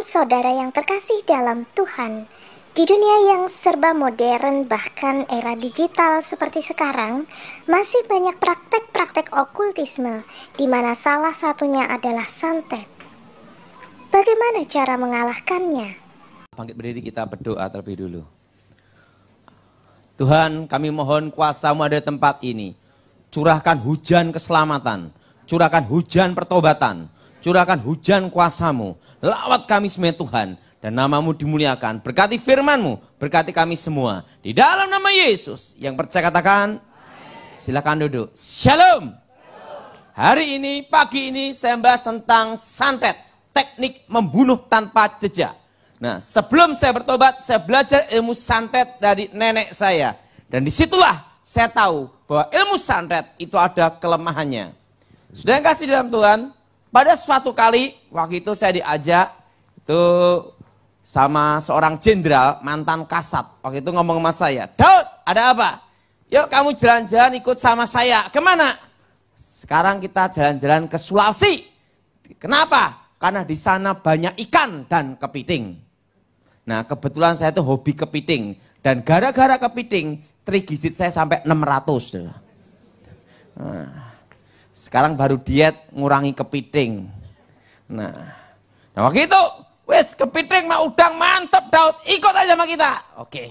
saudara yang terkasih dalam Tuhan, di dunia yang serba modern bahkan era digital seperti sekarang, masih banyak praktek-praktek okultisme di mana salah satunya adalah santet. Bagaimana cara mengalahkannya? Bangkit berdiri, kita berdoa terlebih dulu. Tuhan, kami mohon kuasa-Mu ada di tempat ini. Curahkan hujan keselamatan, curahkan hujan pertobatan, curahkan hujan kuasa-Mu. Lawat kami semua Tuhan, dan nama-Mu dimuliakan. Berkati firman-Mu, berkati kami semua. Di dalam nama Yesus, yang percaya katakan, silakan duduk. Shalom. Hari ini, pagi ini, saya bahas tentang santet, teknik membunuh tanpa jejak. Nah, sebelum saya bertobat, saya belajar ilmu santet dari nenek saya. Dan disitulah saya tahu bahwa ilmu santet itu ada kelemahannya. Sudah yang kasih dalam Tuhan, pada suatu kali, waktu itu saya diajak itu sama seorang jenderal, mantan Kasat. Waktu itu ngomong sama saya, Daud, ada apa? Yuk kamu jalan-jalan ikut sama saya. Kemana? Sekarang kita jalan-jalan ke Sulawesi. Kenapa? Karena di sana banyak ikan dan kepiting. Nah, kebetulan saya itu hobi kepiting. Dan gara-gara kepiting, trigisit saya sampai 600. Nah, sekarang baru diet ngurangi kepiting. Nah waktu itu, wes kepiting mah udang mantep Daud, ikut aja sama kita. Oke.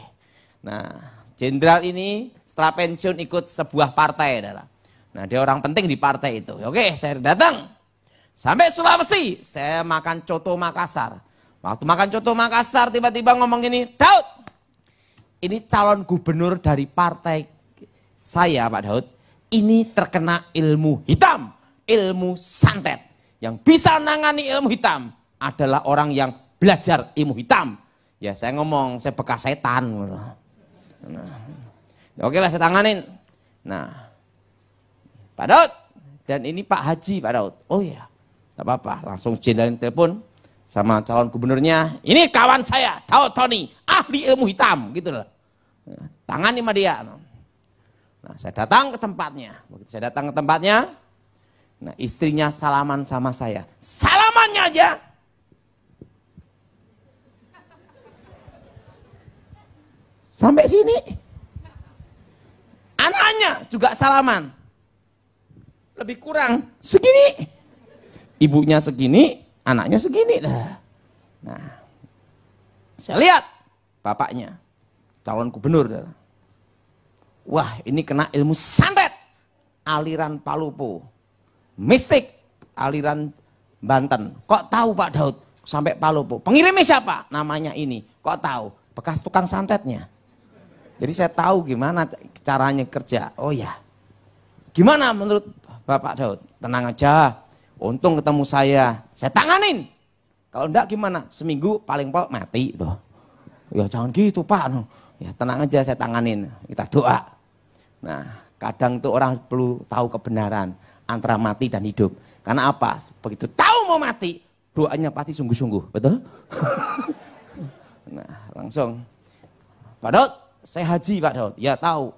Nah, jenderal ini setelah pensiun ikut sebuah partai. Nah, dia orang penting di partai itu. Oke, saya datang. Sampai Sulawesi, saya makan coto Makassar. Waktu makan coto Makassar, tiba-tiba ngomong gini, Daud, ini calon gubernur dari partai saya, Pak Daud. Ini terkena ilmu hitam, ilmu santet. Yang bisa nangani ilmu hitam adalah orang yang belajar ilmu hitam. Ya saya ngomong, saya bekas setan. Nah, oke lah saya tanganin. Nah, Pak Daud, dan ini Pak Haji, Pak Daud. Oh ya, tak apa-apa. Langsung jenderal telepon sama calon gubernurnya. Ini kawan saya, Daud Tony, ahli ilmu hitam, gitu loh. Tangani sama dia. Nah, saya datang ke tempatnya. Begitu saya datang ke tempatnya, nah istrinya salaman sama saya. Salamannya aja. Sampai sini. Anaknya juga salaman. Lebih kurang segini. Ibunya segini, anaknya segini. Nah, saya lihat bapaknya, calon gubernur. Wah, ini kena ilmu santet, aliran Palupo, mistik, aliran Banten. Kok tahu Pak Daud sampai Palupo? Pengirimnya siapa? Namanya ini. Kok tahu? Bekas tukang santetnya. Jadi saya tahu gimana caranya kerja. Oh ya, gimana menurut Bapak Daud? Tenang aja, untung ketemu saya tanganin. Kalau enggak gimana? Seminggu paling pol mati. Tuh. Ya jangan gitu Pak. Ya tenang aja, saya tanganin. Kita doa. Nah, kadang tuh orang perlu tahu kebenaran antara mati dan hidup. Karena apa? Begitu tahu mau mati, doanya pasti sungguh-sungguh, betul? Nah, langsung, Pak Daud, saya haji Pak Daud. Ya tahu,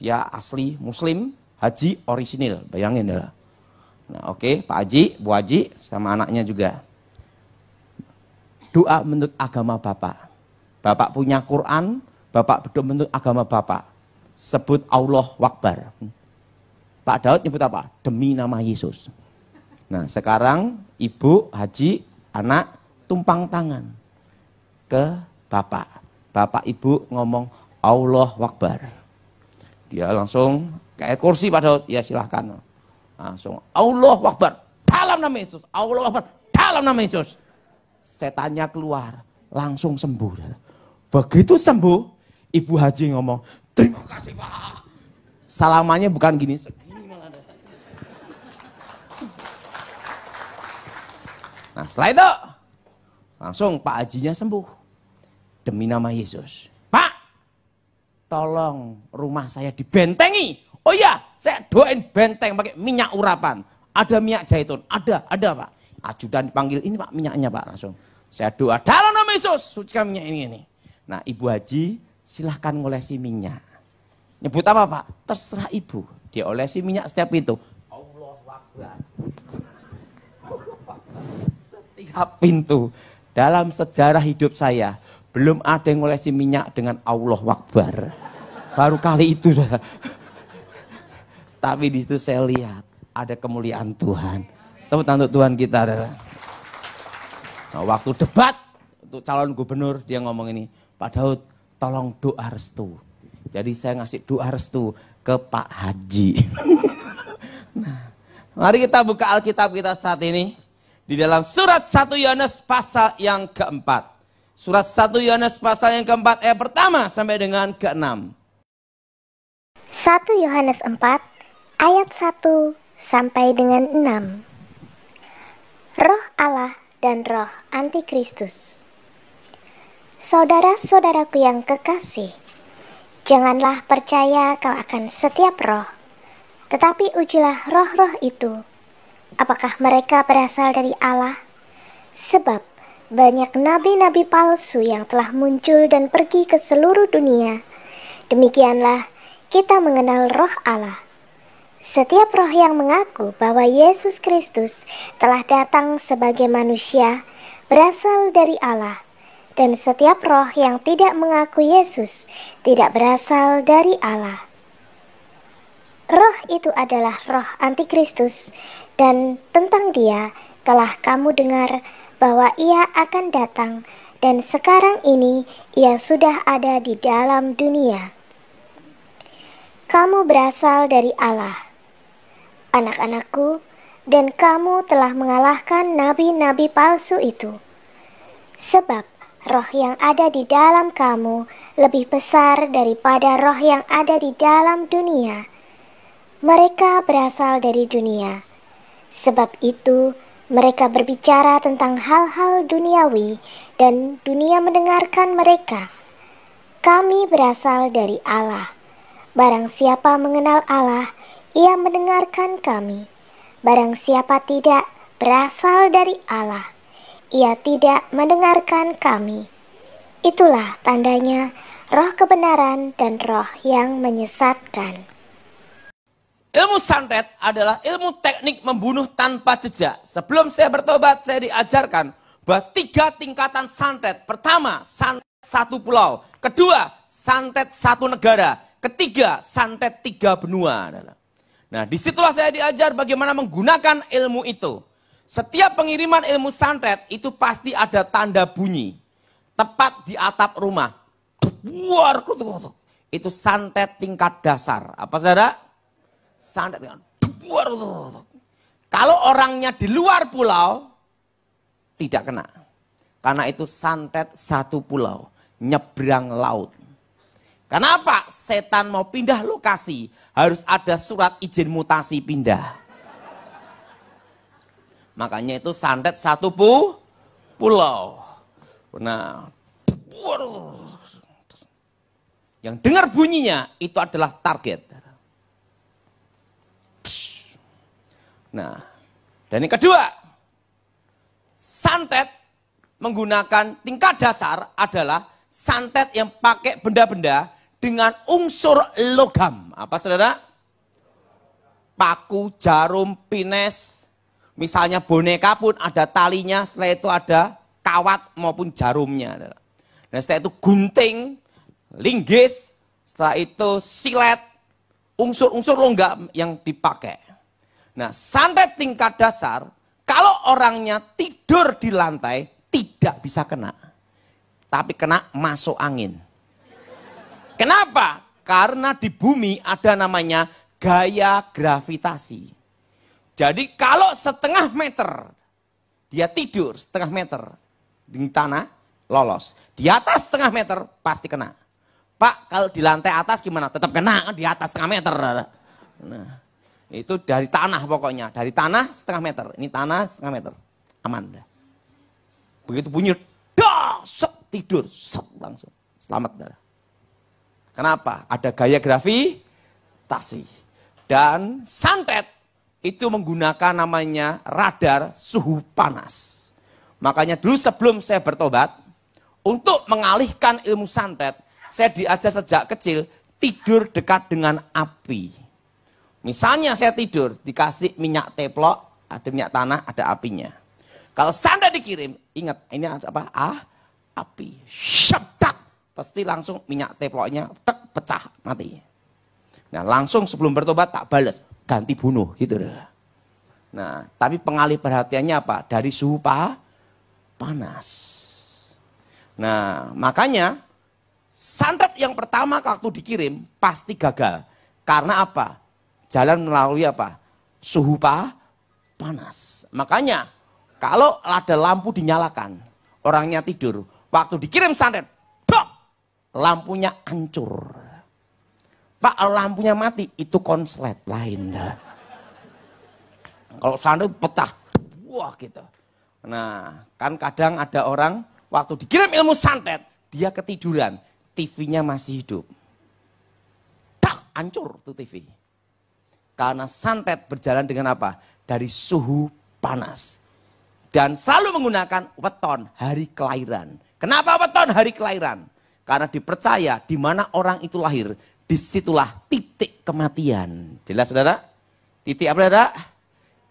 dia asli Muslim, haji orisinil, bayangin ya. Nah, oke, Pak Haji, Bu Haji, sama anaknya juga. Doa menurut agama Bapak. Bapak punya Quran, Bapak berdoa menurut agama Bapak. Sebut Allah Akbar. Pak Daud nyebut apa? Demi nama Yesus. Nah sekarang ibu, haji, anak tumpang tangan ke bapak. Bapak ibu ngomong Allah Akbar. Dia langsung ke ayat kursi Pak Daud. Ya silahkan. Langsung Allah Akbar. Dalam nama Yesus. Allah Akbar. Dalam nama Yesus. Setannya keluar. Langsung sembuh. Begitu sembuh, ibu haji ngomong, terima kasih Pak. Salamannya bukan gini, segini malah. Nah setelah itu, langsung Pak Hajinya sembuh. Demi nama Yesus. Pak, tolong rumah saya dibentengi. Oh iya, saya doain benteng pakai minyak urapan. Ada minyak zaitun, ada Pak. Ajudan dipanggil, ini Pak minyaknya Pak. Langsung saya doa, dalam nama Yesus, sucikan minyak ini. Nah Ibu Haji, silahkan ngolesi minyak. Nyebut apa Pak? Terserah ibu. Dia olesi minyak setiap pintu. Allah Akbar. Setiap pintu. dalam sejarah hidup saya, belum ada yang ngolesi minyak dengan Allah Akbar. Baru kali itu. Tapi di situ saya lihat ada kemuliaan Tuhan. Tepuk tangan untuk Tuhan kita. Nah, waktu debat untuk calon gubernur, dia ngomong ini, Pak Daud, tolong doa restu. Jadi saya ngasih doa restu ke Pak Haji. Nah, mari kita buka Alkitab kita saat ini. Di dalam surat 1 Yohanes pasal yang keempat. Surat 1 Yohanes pasal yang keempat ayat pertama sampai dengan ke-6. 1 Yohanes 4 ayat 1 sampai dengan 6. Roh Allah dan roh antikristus. Saudara-saudaraku yang kekasih, janganlah percaya kau akan setiap roh, tetapi ujilah roh-roh itu, apakah mereka berasal dari Allah? Sebab banyak nabi-nabi palsu yang telah muncul dan pergi ke seluruh dunia. Demikianlah kita mengenal roh Allah. Setiap roh yang mengaku bahwa Yesus Kristus telah datang sebagai manusia berasal dari Allah. Dan setiap roh yang tidak mengaku Yesus tidak berasal dari Allah. Roh itu adalah roh antikristus, dan tentang dia telah kamu dengar bahwa ia akan datang, dan sekarang ini ia sudah ada di dalam dunia. Kamu berasal dari Allah, anak-anakku, dan kamu telah mengalahkan nabi-nabi palsu itu. Sebab roh yang ada di dalam kamu lebih besar daripada roh yang ada di dalam dunia. Mereka berasal dari dunia. Sebab itu mereka berbicara tentang hal-hal duniawi dan dunia mendengarkan mereka. Kami berasal dari Allah. Barang siapa mengenal Allah, ia mendengarkan kami. Barang siapa tidak berasal dari Allah, ia tidak mendengarkan kami. Itulah tandanya roh kebenaran dan roh yang menyesatkan. Ilmu santet adalah ilmu teknik membunuh tanpa jejak. Sebelum saya bertobat, saya diajarkan bahwa 3 tingkatan santet. Pertama, santet 1 pulau. Kedua, santet 1 negara. Ketiga, santet 3 benua. Nah, disitulah saya diajar bagaimana menggunakan ilmu itu. Setiap pengiriman ilmu santet itu pasti ada tanda bunyi. Tepat di atap rumah. Itu santet tingkat dasar. Apa saudara? Santet tingkat. Kalau orangnya di luar pulau, tidak kena. Karena itu santet 1 pulau. Nyebrang laut. Kenapa? Setan mau pindah lokasi. Harus ada surat izin mutasi pindah. Makanya itu santet 1 pulau. Nah, yang dengar bunyinya itu adalah target. Nah, dan yang kedua, santet menggunakan tingkat dasar adalah santet yang pakai benda-benda dengan unsur logam. Apa saudara? Paku, jarum, pines. Misalnya boneka pun ada talinya, setelah itu ada kawat maupun jarumnya. Dan setelah itu gunting, linggis, setelah itu silet, unsur-unsur logam yang dipakai. Nah, santet tingkat dasar, kalau orangnya tidur di lantai, tidak bisa kena. Tapi kena masuk angin. Kenapa? Karena di bumi ada namanya gaya gravitasi. Jadi kalau setengah meter, dia tidur setengah meter di tanah, lolos. Di atas setengah meter, pasti kena. Pak, kalau di lantai atas gimana? Tetap kena di atas setengah meter. Nah, itu dari tanah pokoknya. Dari tanah setengah meter. Ini tanah setengah meter. Aman. Begitu bunyi, set, tidur. Set, langsung. Selamat. Kenapa? Ada gaya gravitasi. Dan santet itu menggunakan namanya radar suhu panas. Makanya dulu sebelum saya bertobat, untuk mengalihkan ilmu santet, saya diajar sejak kecil tidur dekat dengan api. Misalnya saya tidur, dikasih minyak teplok, ada minyak tanah, ada apinya. Kalau santet dikirim, ingat ini apa? Api. Syabdak. Pasti langsung minyak teploknya pecah, mati. Nah, langsung sebelum bertobat tak balas, ganti bunuh gitu. Nah, tapi pengalih perhatiannya apa? Dari suhu panas. Nah, makanya santet yang pertama waktu dikirim pasti gagal. Karena apa? Jalan melalui apa? Suhu panas. Makanya kalau ada lampu dinyalakan, orangnya tidur, waktu dikirim santet, lampunya hancur. Pak, kalau lampunya mati, itu konslet lain. Kalau santet pecah, wah gitu. Nah, kan kadang ada orang, waktu dikirim ilmu santet, dia ketiduran, TV-nya masih hidup. Tak, hancur tuh TV. Karena santet berjalan dengan apa? Dari suhu panas. Dan selalu menggunakan weton hari kelahiran. Kenapa weton hari kelahiran? Karena dipercaya di mana orang itu lahir, disitulah titik kematian. Jelas saudara? Titik apa saudara?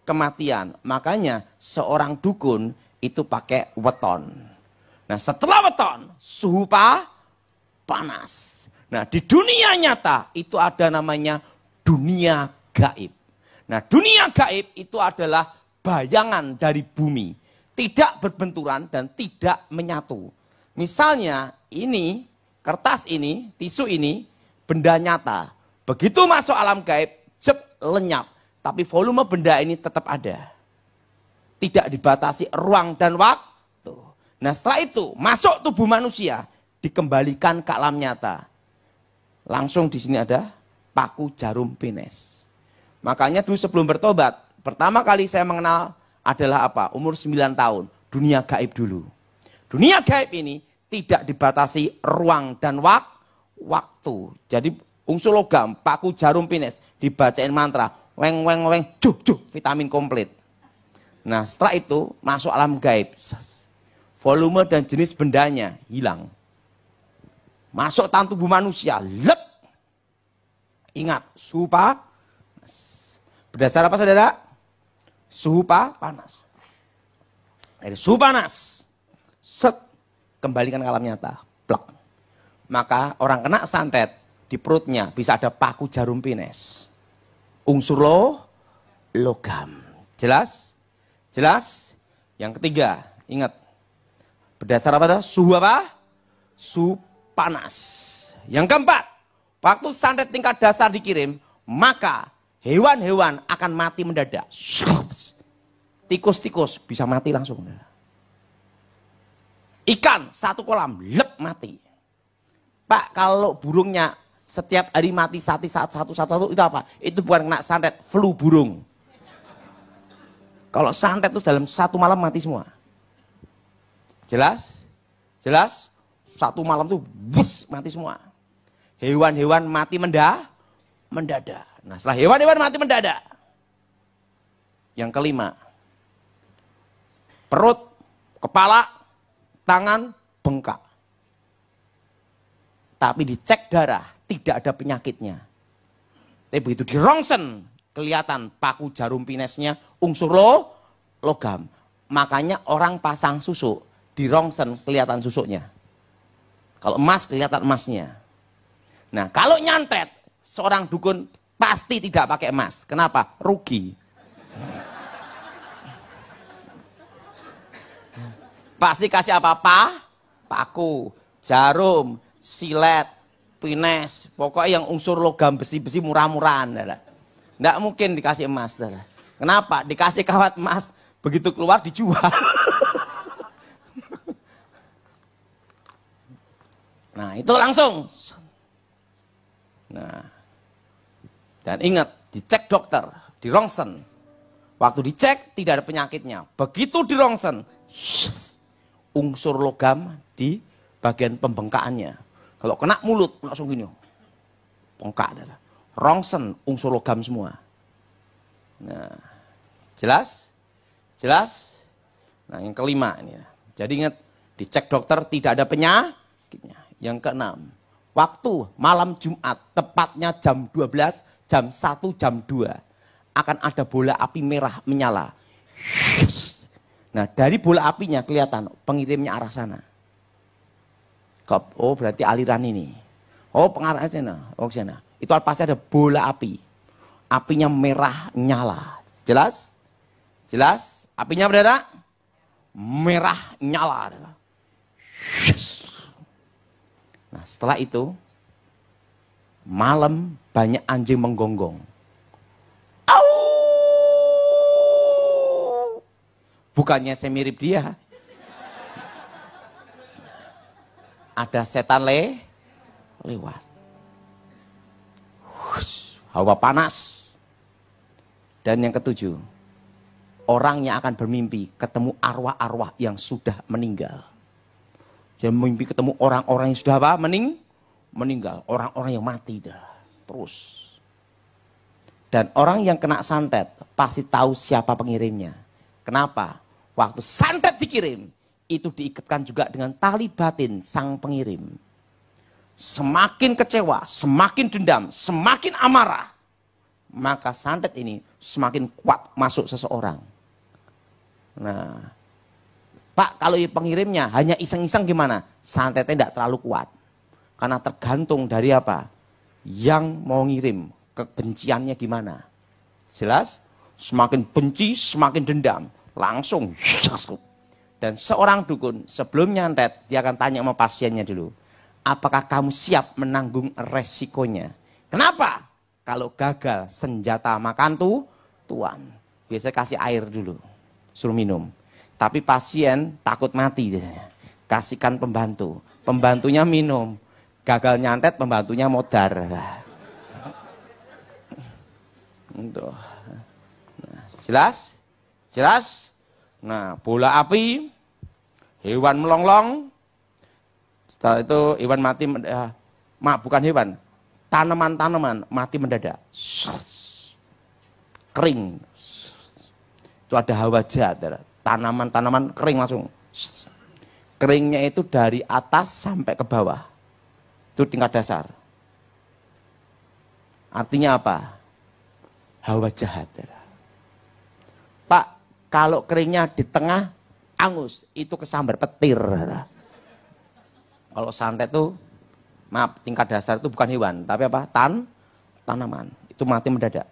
Kematian. Makanya seorang dukun itu pakai weton. Nah setelah weton, suhu panas. Nah di dunia nyata itu ada namanya dunia gaib. Nah dunia gaib itu adalah bayangan dari bumi, tidak berbenturan dan tidak menyatu. Misalnya ini, kertas ini, tisu ini, benda nyata. Begitu masuk alam gaib, lenyap. Tapi volume benda ini tetap ada. Tidak dibatasi ruang dan waktu. Nah setelah itu, masuk tubuh manusia, dikembalikan ke alam nyata. Langsung di sini ada paku jarum penis. Makanya dulu sebelum bertobat, pertama kali saya mengenal adalah apa? Umur 9 tahun, dunia gaib dulu. Dunia gaib ini tidak dibatasi ruang dan waktu. Jadi unsur logam, paku jarum penis, dibacain mantra, weng weng weng, juh, vitamin komplit. Nah setelah itu masuk alam gaib. Volume dan jenis bendanya hilang. Masuk tangan tubuh manusia, lep. Ingat, suhu berdasar apa saudara? Suhu panas. Dari suhu panas, kembalikan ke alam nyata. Plak. Maka orang kena santet, di perutnya bisa ada paku jarum penis. Unsur logam. Jelas? Jelas? Yang ketiga, ingat. Berdasar apa? Suhu apa? Suhu panas. Yang keempat, waktu santet tingkat dasar dikirim, maka hewan-hewan akan mati mendadak. Tikus-tikus bisa mati langsung. Ikan satu kolam, lep mati. Pak, kalau burungnya setiap hari mati satu itu apa? Itu bukan kena santet, flu burung. Kalau santet itu dalam satu malam mati semua. Jelas? Jelas? Satu malam tuh bus mati semua. Hewan-hewan mati mendadak. Nah setelah hewan-hewan mati mendadak. Yang kelima. Perut, kepala, tangan, bengkak. Tapi dicek darah, tidak ada penyakitnya. Tapi begitu di rongsen, kelihatan paku jarum penisnya unsur logam. Makanya orang pasang susuk, di rongsen kelihatan susuknya. Kalau emas kelihatan emasnya. Nah kalau nyantet, seorang dukun pasti tidak pakai emas. Kenapa? Rugi. Pasti kasih apa-apa? Paku, jarum, silet, pines. Pokoknya yang unsur logam besi-besi murah-murahan. Tidak mungkin dikasih emas. Kenapa? Dikasih kawat emas, begitu keluar dijual. Nah itu langsung. Nah, dan ingat, dicek dokter, di rongsen. Waktu dicek tidak ada penyakitnya. Begitu di rongsen, unsur logam di bagian pembengkaannya. Kalau kena mulut langsung gini, bengkak. Rongsen unsur logam semua. Nah, jelas? Jelas? Nah, yang kelima ini. Jadi ingat, dicek dokter tidak ada penyakitnya. Yang keenam, waktu malam Jumat, tepatnya jam 12, jam 1, jam 2, akan ada bola api merah menyala. Nah, dari bola apinya kelihatan pengirimnya arah sana. Oh, berarti aliran ini. Oh, pengarah sana. Oh, sana. Itu pasti ada bola api. Apinya merah nyala. Jelas? Jelas? Apinya berada? Merah nyala. Nah, setelah itu malam banyak anjing menggonggong. Au! Bukannya saya mirip dia. Ada setan lewat. Hawa panas. Dan yang ketujuh, orang yang akan bermimpi ketemu arwah-arwah yang sudah meninggal. Dia mimpi ketemu orang-orang yang sudah apa? Meninggal. Orang-orang yang mati dah. Terus. Dan orang yang kena santet pasti tahu siapa pengirimnya. Kenapa? Waktu santet dikirim, itu diikatkan juga dengan tali batin sang pengirim. Semakin kecewa, semakin dendam, semakin amarah, maka santet ini semakin kuat masuk seseorang. Nah, Pak, kalau pengirimnya hanya iseng-iseng gimana? Santetnya tidak terlalu kuat. Karena tergantung dari apa? Yang mau ngirim, kebenciannya gimana. Jelas? Semakin benci, semakin dendam. Langsung. Dan seorang dukun sebelum nyantet, dia akan tanya sama pasiennya dulu. Apakah kamu siap menanggung resikonya? Kenapa? Kalau gagal senjata makan tuan. Biasanya kasih air dulu. Suruh minum. Tapi pasien takut mati. Kasihkan pembantu. Pembantunya minum. Gagal nyantet, pembantunya modar. Nah, jelas? Jelas? Nah, bola api, hewan melonglong, setelah itu hewan mati, bukan hewan, tanaman-tanaman mati mendadak. Kering. Itu ada hawa jahat. Tanaman-tanaman kering langsung. Keringnya itu dari atas sampai ke bawah. Itu tingkat dasar. Artinya apa? Hawa jahat. Pak, kalau keringnya di tengah, angus. Itu kesambar petir. Kalau santet itu, maaf, tingkat dasar itu bukan hewan. Tapi apa? Tanaman. Itu mati mendadak.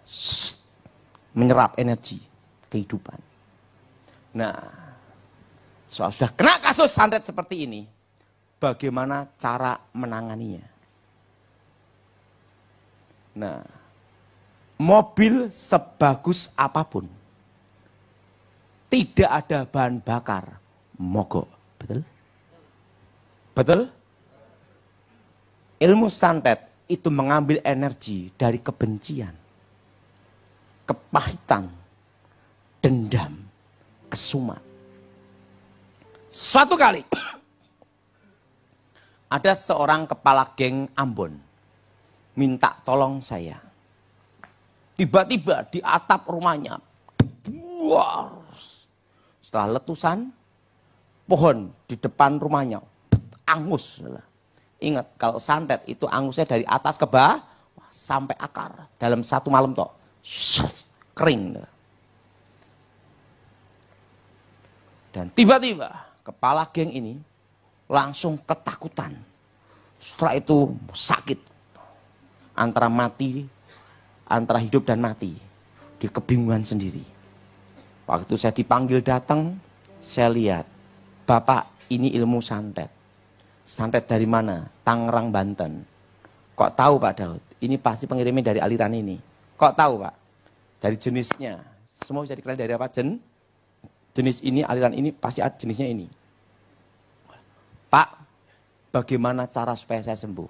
Menyerap energi kehidupan. Nah, soal sudah kena kasus santet seperti ini, bagaimana cara menanganinya? Nah, mobil sebagus apapun, tidak ada bahan bakar, mogok. Betul? Betul? Ilmu santet itu mengambil energi dari kebencian, kepahitan, dendam, kesumat. Suatu kali, ada seorang kepala geng Ambon, minta tolong saya. Tiba-tiba di atap rumahnya, setelah letusan, pohon di depan rumahnya, angus. Ingat, kalau santet itu angusnya dari atas ke bawah, sampai akar. Dalam satu malam toh, kering. Dan tiba-tiba, kepala geng ini langsung ketakutan. Setelah itu sakit. Antara mati, antara hidup dan mati. Di kebingungan sendiri. Waktu saya dipanggil datang, saya lihat, Bapak, ini ilmu santet. Santet dari mana? Tangerang, Banten. Kok tahu Pak Daud? Ini pasti pengirimnya dari aliran ini. Kok tahu Pak? Dari jenisnya. Semua bisa dikenal dari apa? Jenis ini, aliran ini, pasti ada jenisnya ini. Pak, bagaimana cara supaya saya sembuh?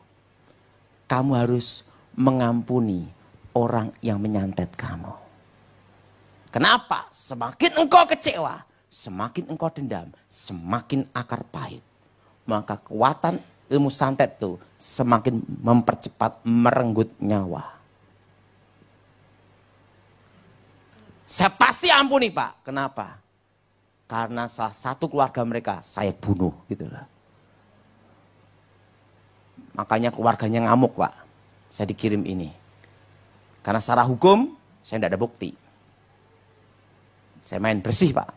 Kamu harus mengampuni orang yang menyantet kamu. Kenapa? Semakin engkau kecewa, semakin engkau dendam, semakin akar pahit. Maka kekuatan ilmu santet itu semakin mempercepat merenggut nyawa. Saya pasti ampuni Pak. Kenapa? Karena salah satu keluarga mereka saya bunuh gitu lah. Makanya keluarganya ngamuk Pak. Saya dikirim ini. Karena secara hukum saya tidak ada bukti. Saya main bersih Pak.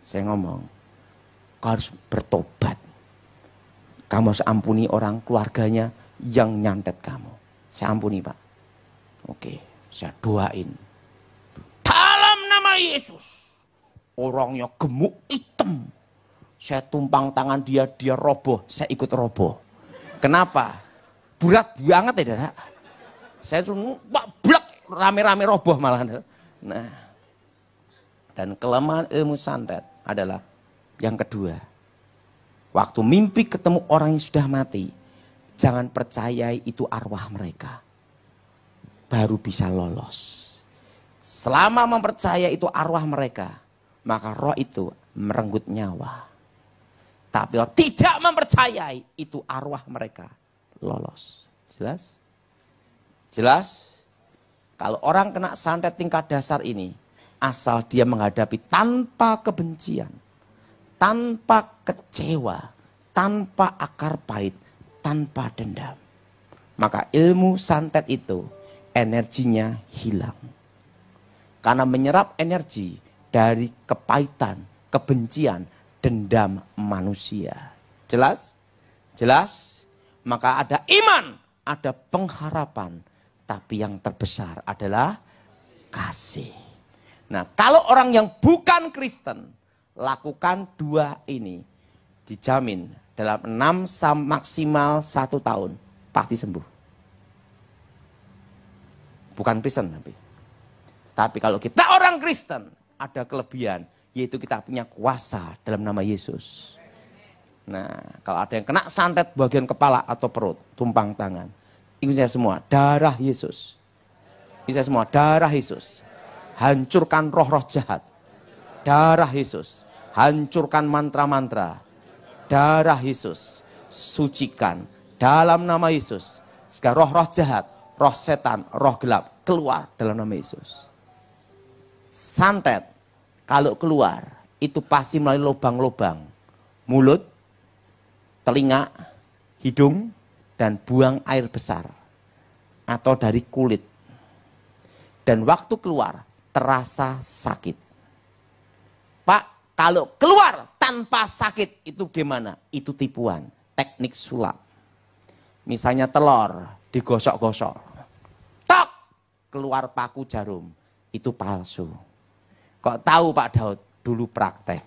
Saya ngomong, kau harus bertobat. Kamu harus ampuni orang keluarganya yang nyantet kamu. Saya ampuni, Pak. Oke, saya doain. Dalam nama Yesus. Orangnya gemuk hitam. Saya tumpang tangan dia, dia roboh. Saya ikut roboh. Kenapa? Berat banget ya, saya suruh blak, rame-rame roboh malah. Nah, dan kelemahan ilmu santet adalah yang kedua. Waktu mimpi ketemu orang yang sudah mati, jangan percayai itu arwah mereka. Baru bisa lolos. Selama mempercayai itu arwah mereka, maka roh itu merenggut nyawa. Tapi kalau tidak mempercayai itu arwah mereka lolos. Jelas? Jelas? Kalau orang kena santet tingkat dasar ini, asal dia menghadapi tanpa kebencian, tanpa kecewa, tanpa akar pahit, tanpa dendam, maka ilmu santet itu energinya hilang. Karena menyerap energi dari kepahitan, kebencian, dendam manusia. Jelas? Jelas? Maka ada iman, ada pengharapan. Tapi yang terbesar adalah kasih. Nah, kalau orang yang bukan Kristen, lakukan dua ini, dijamin dalam 6 maksimal 1 tahun, pasti sembuh. Bukan Kristen tapi kalau kita orang Kristen, ada kelebihan, yaitu kita punya kuasa dalam nama Yesus. Nah, kalau ada yang kena santet bagian kepala atau perut, tumpang tangan, ikut saya semua, darah Yesus. Ikut saya semua, darah Yesus. Hancurkan roh-roh jahat. Darah Yesus. Hancurkan mantra-mantra. Darah Yesus. Sucikan. Dalam nama Yesus. Segala roh-roh jahat, roh setan, roh gelap, keluar dalam nama Yesus. Santet, kalau keluar, itu pasti melalui lubang-lubang. Mulut, telinga, hidung, dan buang air besar. Atau dari kulit. Dan waktu keluar, terasa sakit. Pak, kalau keluar tanpa sakit, itu gimana? Itu tipuan, teknik sulap. Misalnya telur, digosok-gosok. Tok, keluar paku jarum. Itu palsu. Kok tahu Pak Daud? Dulu praktek.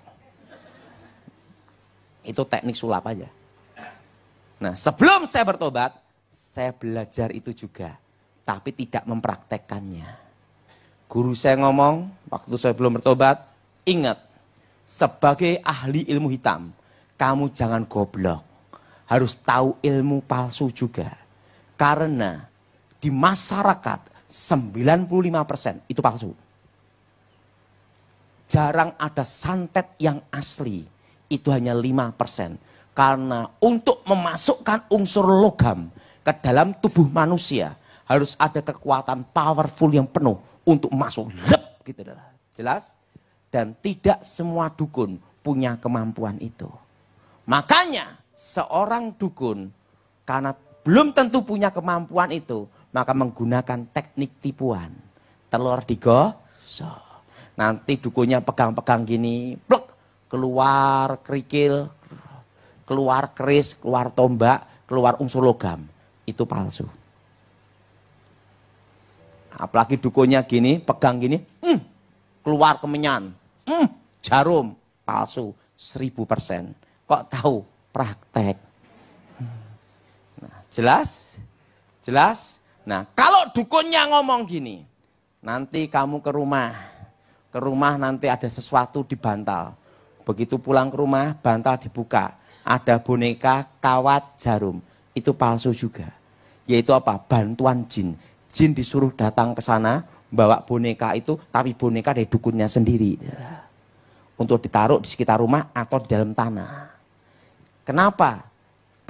Itu teknik sulap aja. Nah, sebelum saya bertobat, saya belajar itu juga. Tapi tidak mempraktekkannya. Guru saya ngomong, waktu saya belum bertobat, ingat, sebagai ahli ilmu hitam, kamu jangan goblok. Harus tahu ilmu palsu juga. Karena di masyarakat, 95% itu palsu. Jarang ada santet yang asli. Itu hanya 5%. Karena untuk memasukkan unsur logam ke dalam tubuh manusia, harus ada kekuatan powerful yang penuh untuk masuk. Gitu. Jelas? Dan tidak semua dukun punya kemampuan itu. Makanya seorang dukun, karena belum tentu punya kemampuan itu, maka menggunakan teknik tipuan. Telur digosok. Nanti dukunnya pegang-pegang gini, plek, keluar kerikil, keluar keris, keluar tombak, keluar unsur logam. Itu palsu. Apalagi dukunnya gini, pegang gini, keluar kemenyan, jarum, palsu, 1000%. Kok tahu? Praktek. Nah, jelas? Jelas? Nah, kalau dukunnya ngomong gini, nanti kamu ke rumah nanti ada sesuatu di bantal. Begitu pulang ke rumah, bantal dibuka, ada boneka, kawat, jarum. Itu palsu juga. Yaitu apa? Bantuan jin. Jin disuruh datang ke sana, bawa boneka itu, tapi boneka dari dukunnya sendiri. Untuk ditaruh di sekitar rumah atau di dalam tanah. Kenapa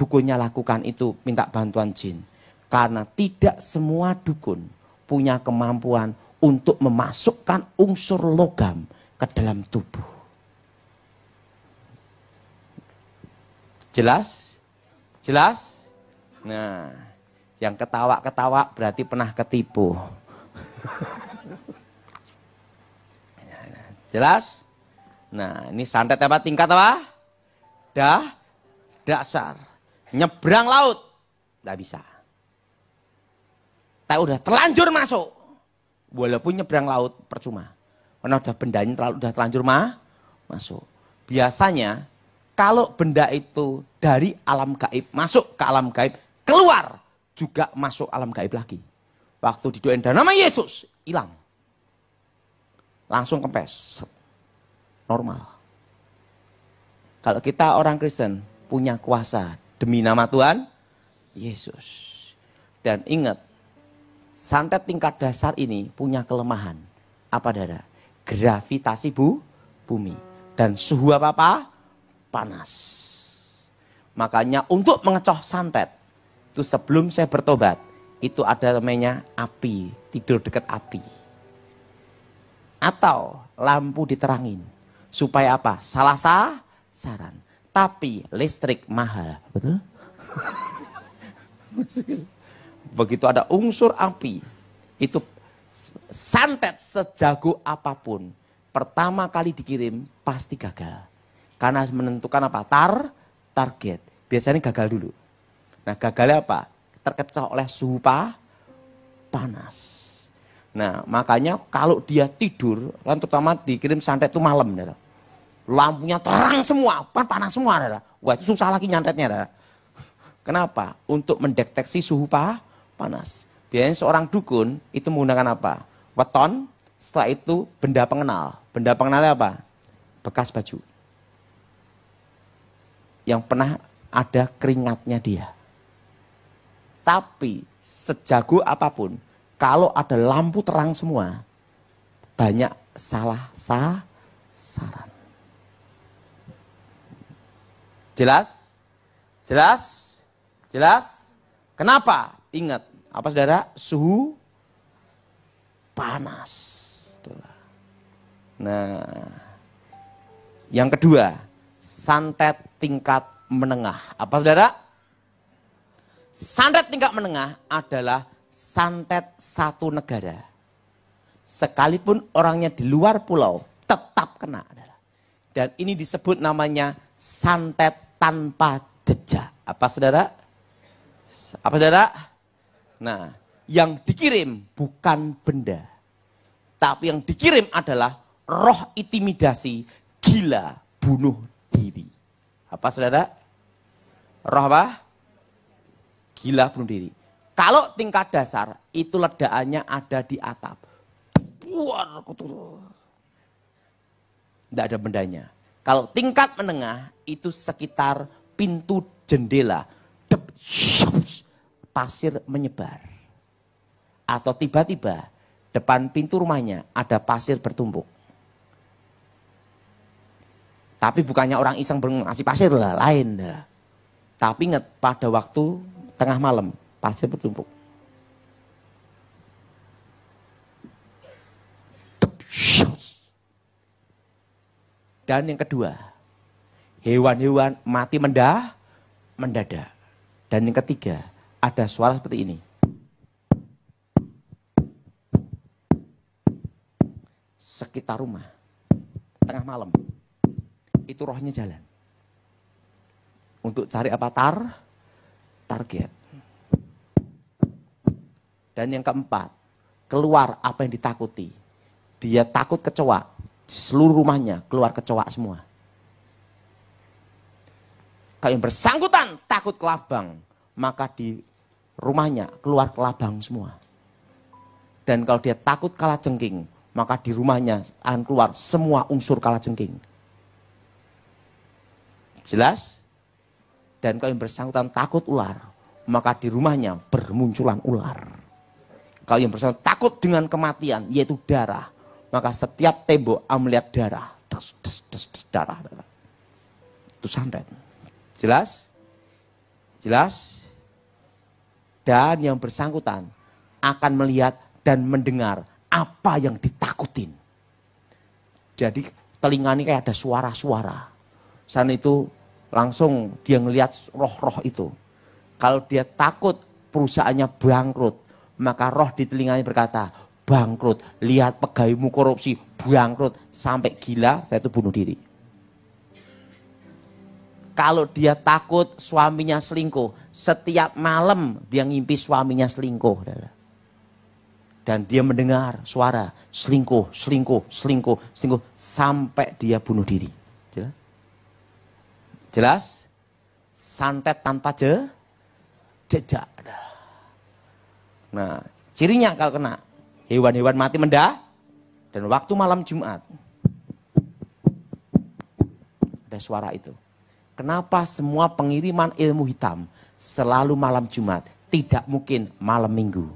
dukunnya lakukan itu, minta bantuan jin? Karena tidak semua dukun punya kemampuan untuk memasukkan unsur logam ke dalam tubuh. Jelas? Jelas? Nah, yang ketawa-ketawa berarti pernah ketipu. Jelas? Nah, ini santet apa? Tingkat apa? Dasar. Nyebrang laut. Nggak bisa. Tapi udah terlanjur masuk. Walaupun nyebrang laut, percuma. Karena udah bendanya udah terlanjur masuk. Biasanya, kalau benda itu dari alam gaib, masuk ke alam gaib, keluar juga masuk alam gaib lagi. Waktu didoain dalam nama Yesus, hilang. Langsung kempes. Normal. Kalau kita orang Kristen, punya kuasa demi nama Tuhan Yesus. Dan ingat, santet tingkat dasar ini punya kelemahan. Apa Dara? Gravitasi bumi. Dan suhu apa? Panas. Makanya untuk mengecoh santet, itu sebelum saya bertobat, itu ada namanya api, tidur dekat api. Atau lampu diterangin. Supaya apa? Salah saran. Tapi listrik mahal. Betul? Begitu ada unsur api, itu santet sejago apapun, pertama kali dikirim pasti gagal. Karena menentukan apa? Target. Biasanya gagal dulu. Nah, gagalnya apa? Terkecoh oleh suhu panas. Nah, makanya kalau dia tidur, kan terutama dikirim santet itu malam. Lampunya terang semua, kan panas semua. Wah, itu susah lagi nyantetnya. Kenapa? Untuk mendeteksi suhu panas. Biasanya seorang dukun itu menggunakan apa? Weton, setelah itu benda pengenal. Benda pengenalnya apa? Bekas baju. Yang pernah ada keringatnya dia. Tapi sejago apapun, kalau ada lampu terang semua, banyak salah saran. Jelas? Jelas? Jelas? Kenapa? Ingat, apa saudara? Suhu panas. Nah, yang kedua, santet tingkat menengah. Apa saudara? Santet tingkat menengah adalah santet satu negara. Sekalipun orangnya di luar pulau, tetap kena. Dan ini disebut namanya santet tanpa jejak. Apa saudara? Apa saudara? Nah, yang dikirim bukan benda. Tapi yang dikirim adalah roh intimidasi, gila, bunuh diri. Apa saudara? Roh apa? Gila, bunuh diri. Kalau tingkat dasar, itu ledakannya ada di atap. Tidak ada bendanya. Kalau tingkat menengah, itu sekitar pintu jendela. Pasir menyebar. Atau tiba-tiba, depan pintu rumahnya ada pasir bertumpuk. Tapi bukannya orang iseng ngasih pasir lah, lain lah. Tapi ingat pada waktu tengah malam, pasir bertumpuk. Dan yang kedua, hewan-hewan mati mendadak. Dan yang ketiga, ada suara seperti ini. Sekitar rumah, tengah malam, itu rohnya jalan. Untuk cari apa? Target. Dan yang keempat, keluar apa yang ditakuti. Dia takut kecoa. Seluruh rumahnya keluar kecoa semua. Kalau yang bersangkutan takut kelabang, maka di rumahnya keluar kelabang semua. Dan kalau dia takut kalajengking, maka di rumahnya akan keluar semua unsur kalajengking. Jelas? Dan kalau yang bersangkutan takut ular, maka di rumahnya bermunculan ular. Kalau yang bersangkutan takut dengan kematian, yaitu darah, maka setiap tembok melihat darah. Darah. Itu santet. Jelas? Jelas? Dan yang bersangkutan akan melihat dan mendengar apa yang ditakutin. Jadi telinga ini kayak ada suara-suara. Sana itu langsung dia ngelihat roh-roh itu. Kalau dia takut perusahaannya bangkrut, maka roh di telinganya berkata, bangkrut. Lihat pegawaimu korupsi, bangkrut. Sampai gila, saya itu bunuh diri. Kalau dia takut suaminya selingkuh, setiap malam dia ngimpi suaminya selingkuh. Dan dia mendengar suara selingkuh, selingkuh, selingkuh, selingkuh. Sampai dia bunuh diri. Jelas? Jelas? Santet tanpa jejak. Nah, cirinya kalau kena hewan-hewan mati mendah dan waktu malam Jumat ada suara itu. Kenapa semua pengiriman ilmu hitam selalu malam Jumat? Tidak mungkin malam Minggu.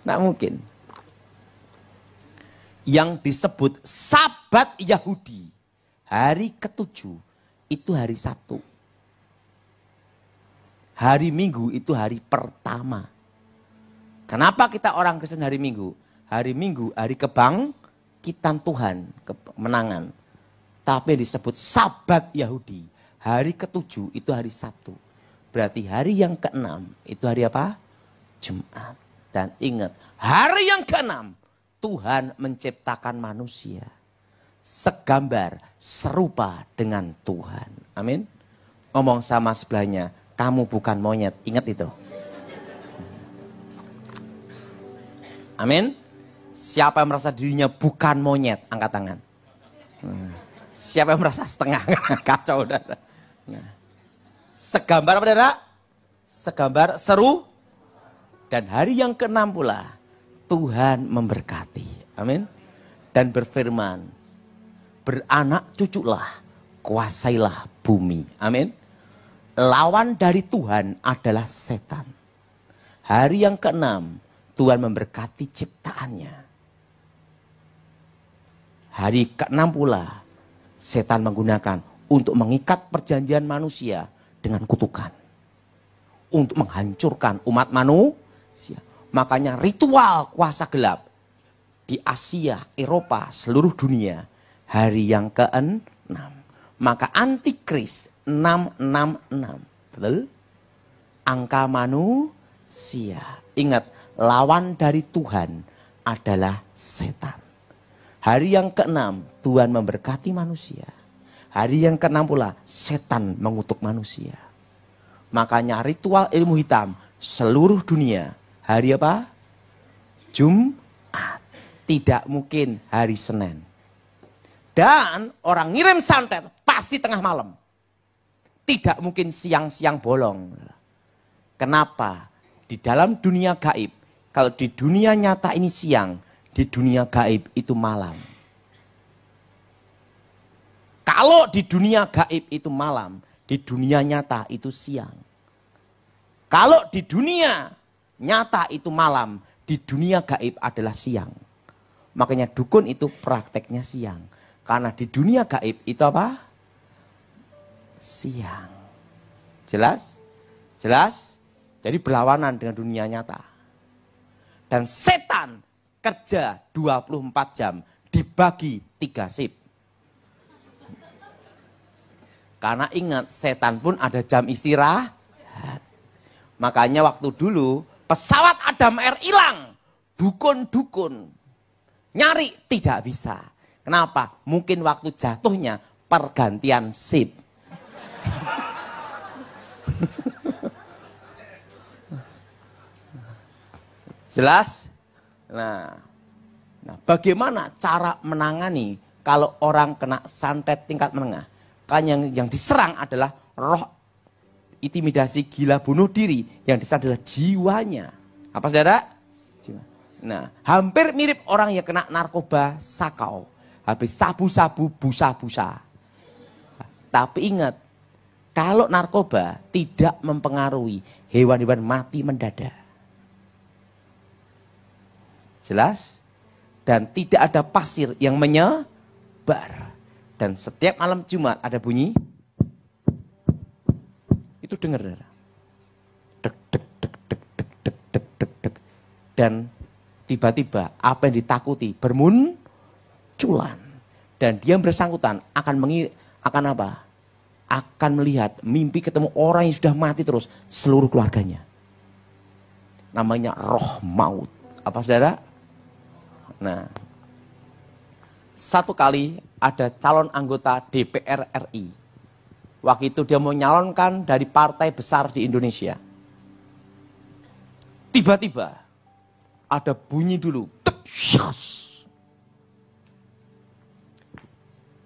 Tidak mungkin. Yang disebut Sabat Yahudi, hari ke-7 itu hari Sabtu. Hari Minggu itu hari pertama. Kenapa kita orang Kristen hari Minggu? Hari Minggu hari kebangkitan Tuhan, kemenangan. Tapi disebut Sabat Yahudi. Hari ke-7 itu hari Sabtu. Berarti hari yang ke-6 itu hari apa? Jumat. Dan ingat, hari yang ke-6 Tuhan menciptakan manusia. Segambar, serupa dengan Tuhan. Amin. Ngomong sama sebelahnya, kamu bukan monyet. Ingat itu. Amin. Siapa yang merasa dirinya bukan monyet? Angkat tangan. Siapa yang merasa setengah? Kacau. Nah. Segambar apa, saudara? Segambar seru. Dan hari yang ke-6 pula, Tuhan memberkati. Amin. Dan berfirman, beranak cuculah, kuasailah bumi. Amin. Lawan dari Tuhan adalah setan. Hari yang ke-6, Tuhan memberkati ciptaannya. Hari ke-6 pula, setan menggunakan untuk mengikat perjanjian manusia dengan kutukan. Untuk menghancurkan umat manusia. Makanya ritual kuasa gelap di Asia, Eropa, seluruh dunia, hari yang ke-6. Maka antikris 666. Betul? Angka manusia. Ingat, lawan dari Tuhan adalah setan. Hari yang ke-6 Tuhan memberkati manusia. Hari yang ke-6 pula setan mengutuk manusia. Makanya ritual ilmu hitam seluruh dunia. Hari apa? Jumat. Tidak mungkin hari Senin. Dan orang ngirim santet pasti tengah malam. Tidak mungkin siang-siang bolong. Kenapa? Di dalam dunia gaib, kalau di dunia nyata ini siang, di dunia gaib itu malam. Kalau di dunia gaib itu malam, di dunia nyata itu siang. Kalau di dunia nyata itu malam, di dunia gaib adalah siang. Makanya dukun itu prakteknya siang. Karena di dunia gaib itu apa? Siang. Jelas? Jelas? Jadi berlawanan dengan dunia nyata. Dan setan kerja 24 jam dibagi 3 shift. Karena ingat, setan pun ada jam istirahat. Makanya waktu dulu pesawat Adam Air hilang. Dukun-dukun nyari tidak bisa. Kenapa? Mungkin waktu jatuhnya pergantian shift. Jelas? Nah, bagaimana cara menangani kalau orang kena santet tingkat menengah? Kan yang diserang adalah roh intimidasi, gila, bunuh diri. Yang diserang adalah jiwanya. Apa saudara? Jiwa. Nah, hampir mirip orang yang kena narkoba sakau. Habis sabu-sabu, busa-busa. Tapi ingat, kalau narkoba tidak mempengaruhi hewan-hewan mati mendadak. Jelas? Dan tidak ada pasir yang menyebar. Dan setiap malam Jumat ada bunyi. Itu dengar. Dek, dek, dek, dek, dek, dek, dek, dek, dek. Dan tiba-tiba apa yang ditakuti bermunculan. Dan dia yang bersangkutan akan apa? Akan melihat mimpi ketemu orang yang sudah mati terus. Seluruh keluarganya. namanya roh maut. Apa saudara? Nah, satu kali ada calon anggota DPR RI. Waktu itu dia mau nyalonkan dari partai besar di Indonesia. Tiba-tiba ada bunyi dulu.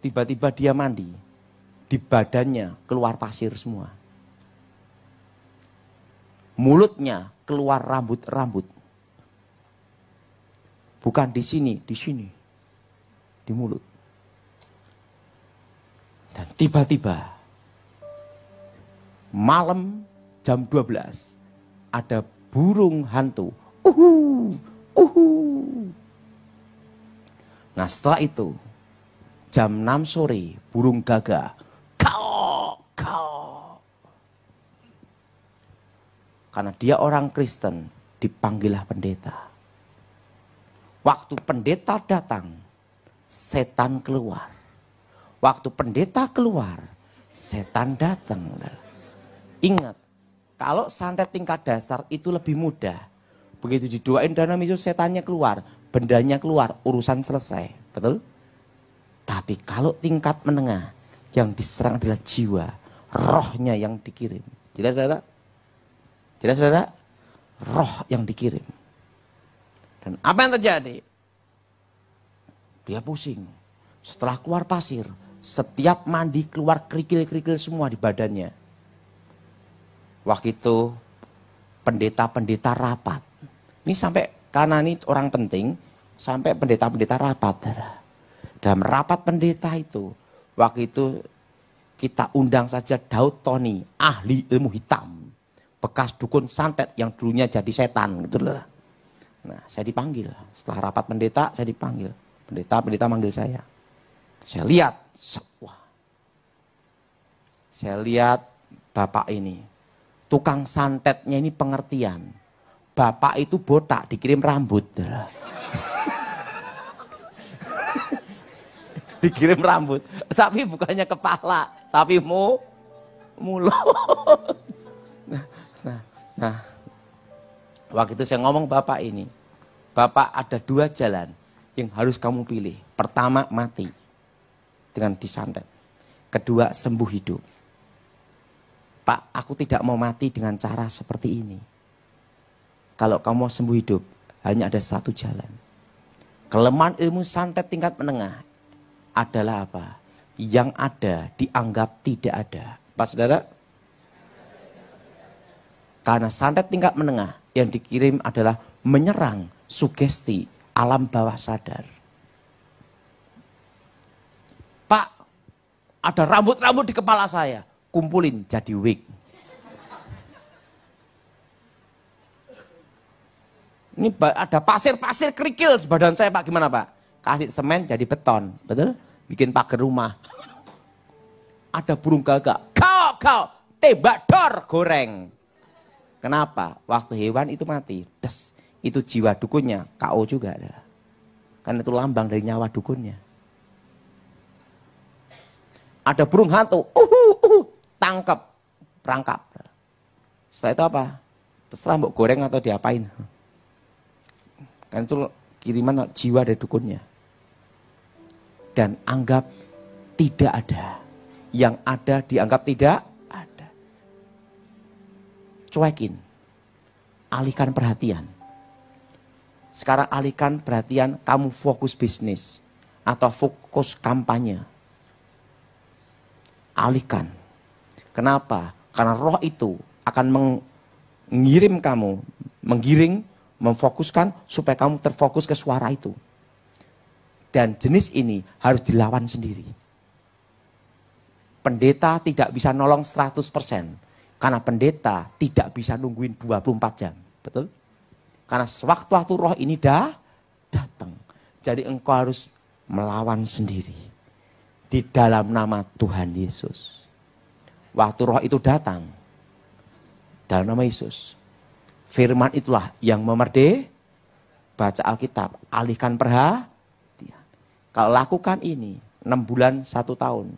Tiba-tiba dia mandi. Di badannya keluar pasir semua. Mulutnya keluar rambut-rambut. Bukan di sini, di sini. Di mulut. Dan tiba-tiba malam jam 12 ada burung hantu. Nah, setelah itu jam 6 sore burung gagak. Kau. Karena dia orang Kristen, dipanggillah pendeta. Waktu pendeta datang, setan keluar. Waktu pendeta keluar, setan datang. Ingat, kalau santet tingkat dasar itu lebih mudah. Begitu didoain dalam Yesus, setannya keluar, bendanya keluar, urusan selesai. Betul? Tapi kalau tingkat menengah, yang diserang adalah jiwa, rohnya yang dikirim. Jelas saudara? Jelas saudara? Roh yang dikirim. Dan apa yang terjadi? Dia pusing. Setelah keluar pasir, setiap mandi keluar kerikil-kerikil semua di badannya. Waktu itu pendeta-pendeta rapat. Ini sampai, karena ini orang penting, sampai pendeta-pendeta rapat. Dalam rapat pendeta itu, waktu itu kita undang saja Daud Tony, ahli ilmu hitam. Bekas dukun santet yang dulunya jadi setan. Gitu loh. Nah, saya dipanggil. Setelah rapat pendeta, saya dipanggil. Pendeta manggil saya. Saya lihat. Wah. Saya lihat bapak ini. Tukang santetnya ini pengertian. Bapak itu botak, dikirim rambut. Dikirim rambut. Tapi bukannya kepala. Tapi mulut. Nah. Waktu itu saya ngomong bapak ini. Bapak ada 2 jalan yang harus kamu pilih. Pertama, mati dengan disantet. Kedua, sembuh hidup. Pak, aku tidak mau mati dengan cara seperti ini. Kalau kamu mau sembuh hidup, hanya ada 1 jalan. Kelemahan ilmu santet tingkat menengah adalah apa? Yang ada dianggap tidak ada. Pak saudara? Karena santet tingkat menengah yang dikirim adalah menyerang sugesti alam bawah sadar. Pak, ada rambut-rambut di kepala saya. Kumpulin jadi wig. Ini ada pasir-pasir kerikil di badan saya, Pak. Gimana, Pak? Kasih semen jadi beton. Betul? Bikin pagar rumah. Ada burung gagak. Kau, tembak dor goreng. Kenapa? Waktu hewan itu mati, itu jiwa dukunnya, KO juga. Karena itu lambang dari nyawa dukunnya. Ada burung hantu, tangkap, perangkap. Setelah itu apa? Terserah mbok goreng atau diapain. Kan itu kiriman jiwa dari dukunnya. Dan anggap tidak ada. Yang ada dianggap tidak ada. Cuekin. Alihkan perhatian. Sekarang alihkan perhatian, kamu fokus bisnis. Atau fokus kampanye. Alihkan. Kenapa? Karena roh itu akan mengirim kamu, menggiring, memfokuskan supaya kamu terfokus ke suara itu. Dan jenis ini harus dilawan sendiri. Pendeta tidak bisa nolong 100%. Karena pendeta tidak bisa nungguin 24 jam. Betul? Karena sewaktu-waktu roh ini datang. Jadi engkau harus melawan sendiri. Di dalam nama Tuhan Yesus. Waktu roh itu datang. Dalam nama Yesus. Firman itulah yang memerdekakan. Baca Alkitab. Alihkan perhatian. Kalau lakukan ini 6 bulan 1 tahun.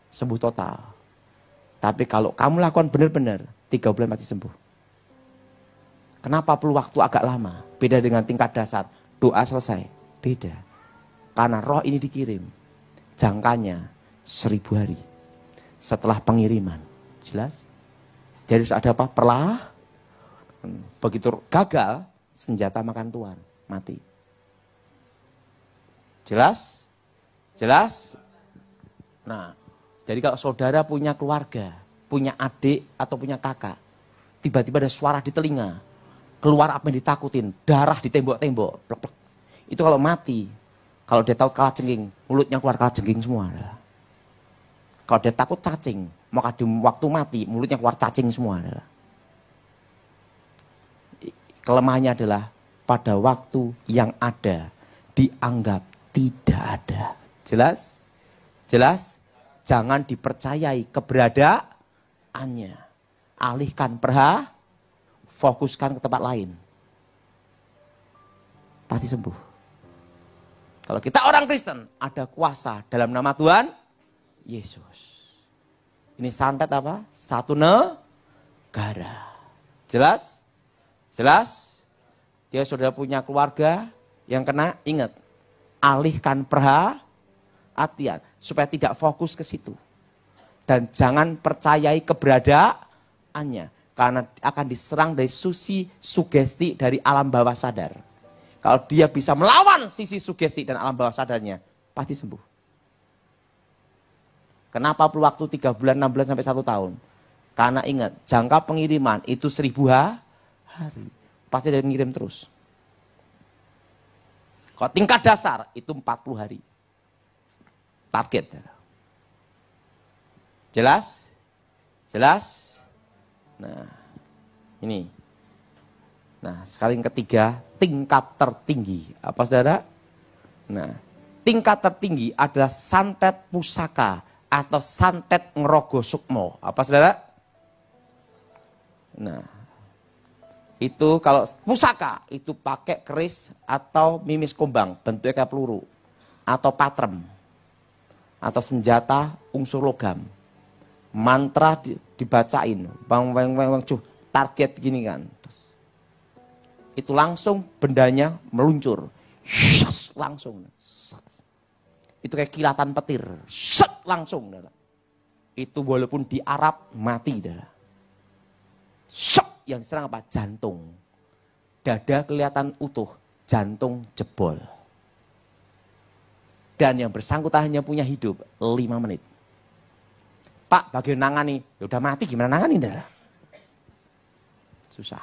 Sembuh total. Tapi kalau kamu lakukan benar-benar 3 bulan pasti sembuh. Kenapa perlu waktu agak lama? Beda dengan tingkat dasar. Doa selesai. Beda. Karena roh ini dikirim. Jangkanya 1000 hari. Setelah pengiriman. Jelas? Jadi harus ada apa? Begitu gagal, senjata makan tuan. Mati. Jelas? Jelas? Nah, jadi kalau saudara punya keluarga, punya adik atau punya kakak, tiba-tiba ada suara di telinga, keluar apa yang ditakutin, darah di tembok-tembok, plek-plek. Itu kalau mati, kalau dia tahu kalajengking, mulutnya keluar kalajengking semua. Kalau dia takut cacing, maka di waktu mati, mulutnya keluar cacing semua. Kelemahannya adalah pada waktu yang ada, dianggap tidak ada. Jelas? Jelas? Jangan dipercayai keberadaannya. Alihkan fokuskan ke tempat lain. Pasti sembuh. Kalau kita orang Kristen, ada kuasa dalam nama Tuhan Yesus. Ini santet apa? Satu negara. Jelas? Jelas? Dia sudah punya keluarga yang kena, ingat. Alihkan perhatian supaya tidak fokus ke situ. Dan jangan percayai keberadaannya. Karena akan diserang dari sugesti dari alam bawah sadar. Kalau dia bisa melawan sisi sugesti dan alam bawah sadarnya, pasti sembuh. Kenapa perlu waktu 3 bulan, 6 bulan, sampai 1 tahun? Karena ingat, jangka pengiriman itu 1000 hari. Pasti dia ngirim terus. Kalau tingkat dasar, itu 40 hari. Target. Jelas? Jelas? Nah, ini. Nah, sekarang yang ketiga, tingkat tertinggi. Apa saudara? Nah, tingkat tertinggi adalah santet pusaka atau santet ngerogo sukmo. Apa saudara? Nah, itu kalau pusaka, itu pakai keris atau mimis kumbang, bentuknya kayak peluru. Atau patrem. Atau senjata unsur logam. Mantra dibacain, target gini kan. Itu langsung bendanya meluncur. Langsung. Itu kayak kilatan petir. Langsung. Itu walaupun di Arab mati. Shock yang diserang apa? Jantung. Dada kelihatan utuh, jantung jebol. Dan yang bersangkutan hanya punya hidup 5 menit. Pak, bagian nangani, ya udah mati gimana nangani? Susah.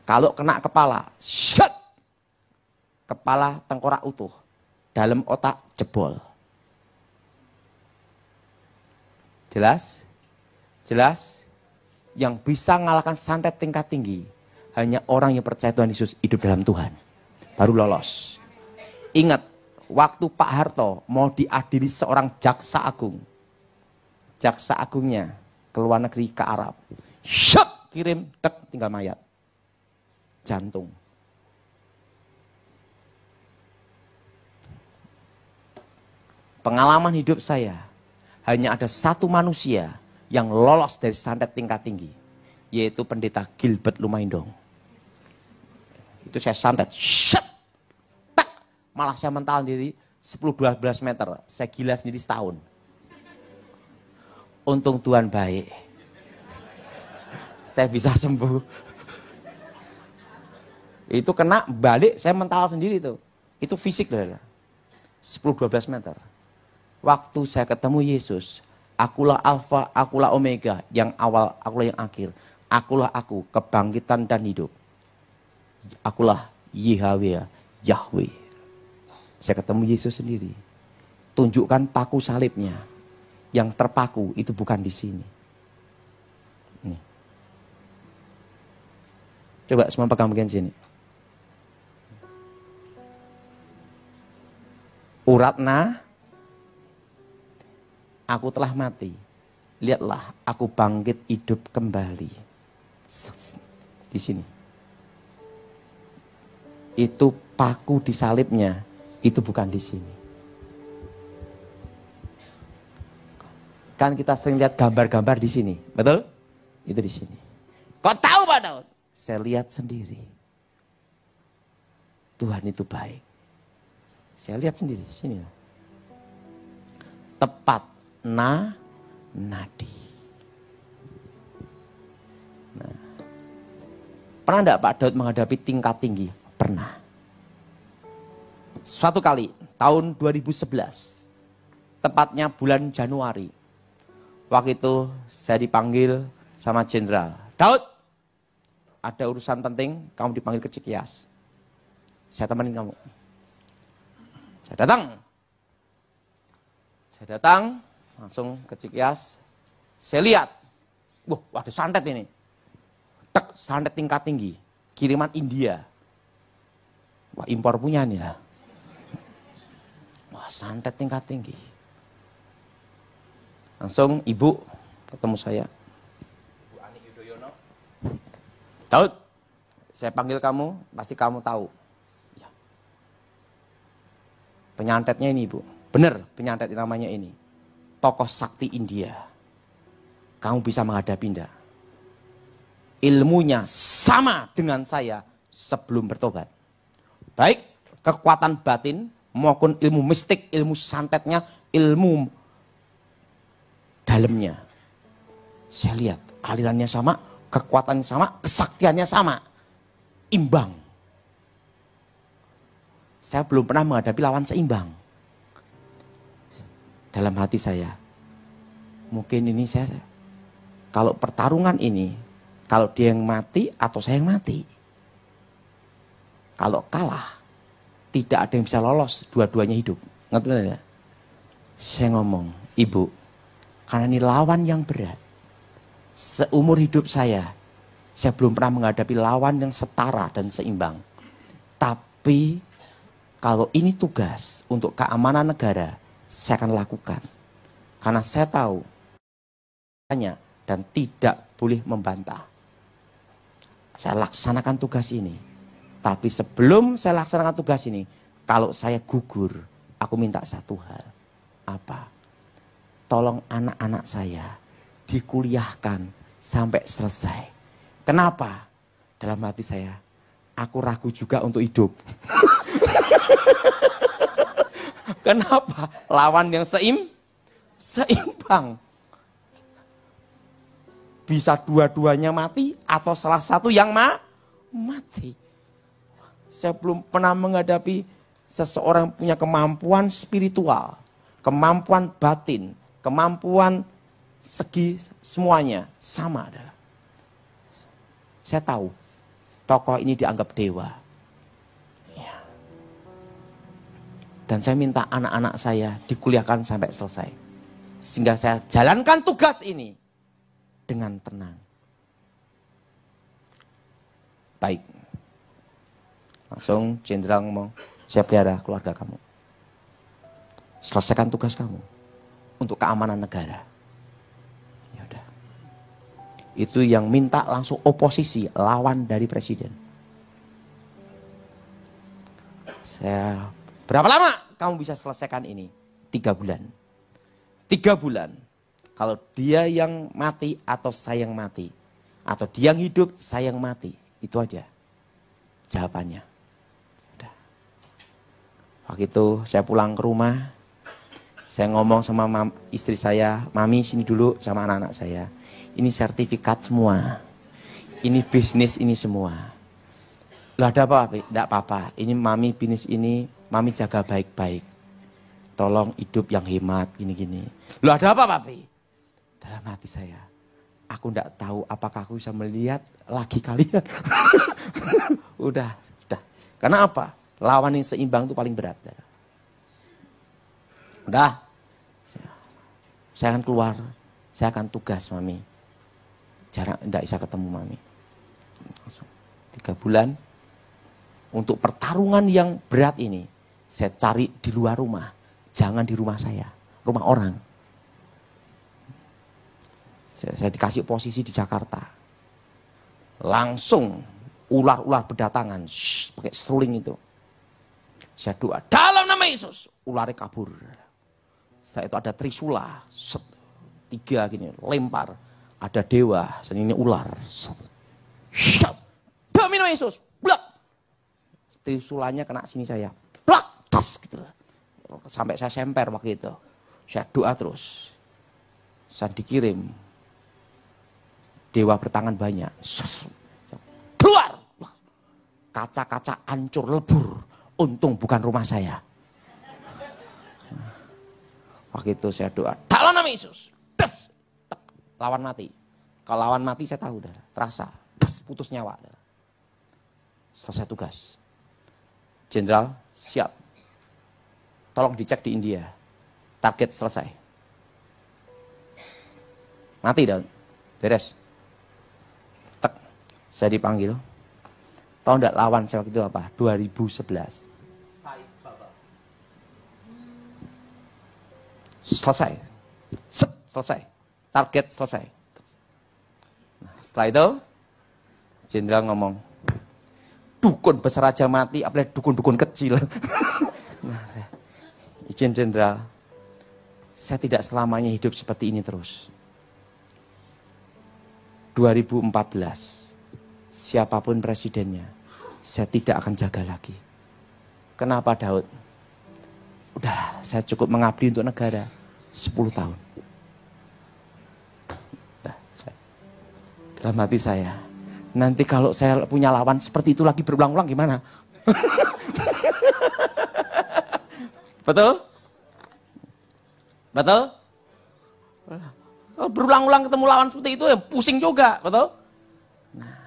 Kalau kena kepala, shut. Kepala tengkorak utuh, dalam otak jebol. Jelas? Jelas? Yang bisa mengalahkan santet tingkat tinggi hanya orang yang percaya Tuhan Yesus, hidup dalam Tuhan. Baru lolos. Ingat, waktu Pak Harto mau diadili seorang jaksa agung. Jaksa agungnya ke luar negeri, ke Arab. Shut, kirim, tek, tinggal mayat. Jantung. Pengalaman hidup saya, hanya ada satu manusia yang lolos dari santet tingkat tinggi. Yaitu pendeta Gilbert Lumaindong. Itu saya santet. Shut. Malah saya mental diri 10-12 meter. Saya gila sendiri setahun. Untung Tuhan baik. Saya bisa sembuh. Itu kena balik, saya mental sendiri itu. Itu fisik. 10-12 meter. Waktu saya ketemu Yesus. Akulah Alfa, akulah Omega. Yang awal, akulah yang akhir. Akulah aku, kebangkitan dan hidup. Akulah Yahweh. Saya ketemu Yesus sendiri. Tunjukkan paku salibnya. Yang terpaku itu bukan di sini. Ini. Coba semua pegang bagian sini. Uratna, aku telah mati. Lihatlah, aku bangkit hidup kembali. Di sini. Itu paku di salibnya. Itu bukan di sini. Kan kita sering lihat gambar-gambar di sini, betul? Itu di sini. Kok tahu Pak Daud? Saya lihat sendiri. Tuhan itu baik. Saya lihat sendiri, sini. Tepat nadi. Nah, pernah enggak Pak Daud menghadapi tingkat tinggi? Pernah. Suatu kali, tahun 2011, tepatnya bulan Januari. Waktu itu saya dipanggil sama jenderal. Daud, ada urusan penting, kamu dipanggil ke Cikias. Saya temenin kamu. Saya datang, langsung ke Cikias. Saya lihat, wah ada santet ini. Santet tingkat tinggi, kiriman India. Wah impor punya nih ya. Wah santet tingkat tinggi. Langsung ibu ketemu saya. Bu Ani Yudhoyono. Daud, saya panggil kamu, pasti kamu tahu. Ya. Penyantetnya ini ibu. Benar penyantet namanya ini. Tokoh sakti India. Kamu bisa menghadapi enggak? Ilmunya sama dengan saya sebelum bertobat. Baik kekuatan batin maupun ilmu mistik, ilmu santetnya, ilmu dalamnya. Saya lihat alirannya sama, kekuatannya sama, kesaktiannya sama. Imbang. Saya belum pernah menghadapi lawan seimbang. Dalam hati saya, mungkin ini saya, kalau pertarungan ini, kalau dia yang mati atau saya yang mati. Kalau kalah, tidak ada yang bisa lolos, dua-duanya hidup. Ngerti tidak? Saya ngomong, ibu, karena ini lawan yang berat. Seumur hidup saya belum pernah menghadapi lawan yang setara dan seimbang. Tapi, kalau ini tugas untuk keamanan negara, saya akan lakukan. Karena saya tahu, dan tidak boleh membantah. Saya laksanakan tugas ini. Tapi sebelum saya laksanakan tugas ini, kalau saya gugur, aku minta satu hal. Apa? Tolong anak-anak saya dikuliahkan sampai selesai. Kenapa? Dalam hati saya, aku ragu juga untuk hidup. Kenapa? Lawan yang seimbang. Bisa dua-duanya mati atau salah satu yang mati. Saya belum pernah menghadapi seseorang punya kemampuan spiritual, kemampuan batin, kemampuan segi semuanya sama adalah. Saya tahu tokoh ini dianggap dewa. Ya. Dan saya minta anak-anak saya dikuliahkan sampai selesai. Sehingga saya jalankan tugas ini dengan tenang. Baik. Langsung jenderal ngomong, saya pelihara keluarga kamu. Selesaikan tugas kamu untuk keamanan negara. Ya udah. Itu yang minta langsung oposisi, lawan dari presiden. Saya, berapa lama kamu bisa selesaikan ini? 3 bulan. 3 bulan. Kalau dia yang mati atau saya yang mati. Atau dia yang hidup, saya yang mati. Itu aja jawabannya. Udah. Waktu itu saya pulang ke rumah. Saya ngomong sama istri saya, Mami sini dulu sama anak-anak saya. Ini sertifikat semua. Ini bisnis ini semua. Loh ada apa? Tidak apa-apa. Ini Mami bisnis ini, Mami jaga baik-baik. Tolong hidup yang hemat, gini-gini. Loh ada apa Papi? Dalam hati saya, aku tidak tahu apakah aku bisa melihat lagi kalian. Udah. Karena apa? Lawan yang seimbang itu paling berat. Udah. Saya akan keluar. Saya akan tugas Mami. Jarang tidak bisa ketemu Mami. Langsung 3 bulan. Untuk pertarungan yang berat ini, saya cari di luar rumah. Jangan di rumah saya. Rumah orang. Saya dikasih posisi di Jakarta. Langsung ular-ular berdatangan. Pakai seruling itu. Saya doa, dalam nama Yesus. Ularnya kabur. Setelah itu ada trisula. 3 gini, lempar. Ada dewa, dan ini ular. Shout. Demi nama Yesus. Blak. Trisulannya kena sini saya. Blak. Tas. Gitu. Sampai saya semper waktu itu. Saya doa terus. Saya dikirim. Dewa bertangan banyak. Keluar. Kaca-kaca hancur lebur. Untung bukan rumah saya. Waktu itu saya doa. Dalam nama Yesus. Des. Lawan mati. Kalau lawan mati saya tahu. Terasa. Des. Putus nyawa. Selesai tugas. Jenderal siap. Tolong dicek di India. Target selesai. Mati Daud. Beres. Tek. Saya dipanggil. Tahu enggak lawan saya waktu itu apa? 2011. Selesai. Selesai. Target selesai. Nah, setelah itu, jenderal ngomong, dukun besar aja mati, apalagi dukun-dukun kecil. Nah, izin jenderal, saya tidak selamanya hidup seperti ini terus. 2014, siapapun presidennya, saya tidak akan jaga lagi. Kenapa Daud? Udah, saya cukup mengabdi untuk negara 10 tahun. Nah, dalam hati saya, nanti kalau saya punya lawan seperti itu lagi berulang-ulang gimana? Betul? Betul? Berulang-ulang ketemu lawan seperti itu ya pusing juga, betul? Nah,